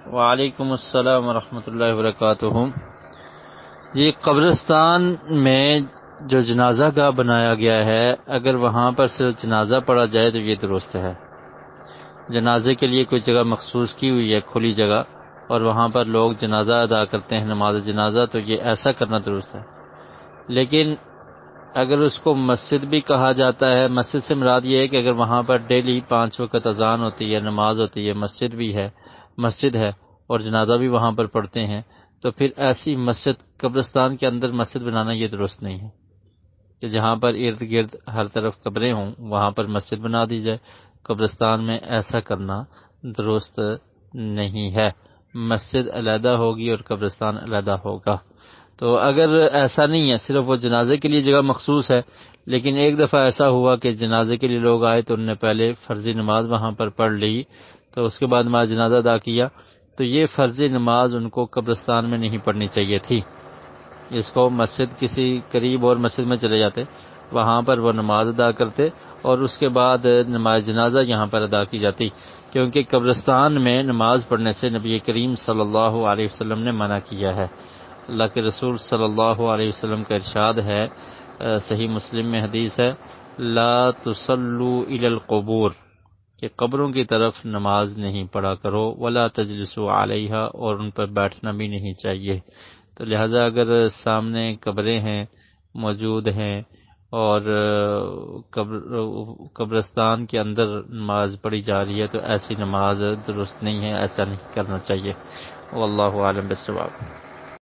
وعلیکم السلام ورحمۃ اللہ وبرکاتہ۔ جی، قبرستان میں جو جنازہ گاہ بنایا گیا ہے، اگر وہاں پر صرف جنازہ پڑھا جائے تو یہ درست ہے۔ جنازے کے لیے کوئی جگہ مخصوص کی ہوئی ہے، کھلی جگہ، اور وہاں پر لوگ جنازہ ادا کرتے ہیں، نماز جنازہ، تو یہ ایسا کرنا درست ہے۔ لیکن اگر اس کو مسجد بھی کہا جاتا ہے، مسجد سے مراد یہ ہے کہ اگر وہاں پر ڈیلی 5 وقت اذان ہوتی ہے، نماز ہوتی ہے، مسجد ہے اور جنازہ بھی وہاں پر پڑھتے ہیں، تو پھر ایسی مسجد، قبرستان کے اندر مسجد بنانا یہ درست نہیں ہے کہ جہاں پر ارد گرد ہر طرف قبریں ہوں وہاں پر مسجد بنا دی جائے۔ قبرستان میں ایسا کرنا درست نہیں ہے۔ مسجد علیحدہ ہوگی اور قبرستان علیحدہ ہوگا۔ تو اگر ایسا نہیں ہے، صرف وہ جنازے کے لیے جگہ مخصوص ہے، لیکن ایک دفعہ ایسا ہوا کہ جنازے کے لیے لوگ آئے تو انہوں نے پہلے فرضی نماز وہاں پر پڑھ لی، تو اس کے بعد نماز جنازہ ادا کیا، تو یہ فرضی نماز ان کو قبرستان میں نہیں پڑھنی چاہیے تھی۔ اس کو مسجد، کسی قریب اور مسجد میں چلے جاتے، وہاں پر وہ نماز ادا کرتے اور اس کے بعد نماز جنازہ یہاں پر ادا کی جاتی، کیونکہ قبرستان میں نماز پڑھنے سے نبی کریم صلی اللہ علیہ وسلم نے منع کیا ہے۔ اللہ کے رسول صلی اللہ علیہ وسلم کا ارشاد ہے، صحیح مسلم میں حدیث ہے، لا تصلوا الی القبور، کہ قبروں کی طرف نماز نہیں پڑھا کرو، ولا تجلسوا علیہا، اور ان پر بیٹھنا بھی نہیں چاہیے۔ تو لہذا اگر سامنے قبریں ہیں، موجود ہیں، اور قبرستان کے اندر نماز پڑھی جا رہی ہے تو ایسی نماز درست نہیں ہے، ایسا نہیں کرنا چاہیے۔ واللہ اعلم بالصواب۔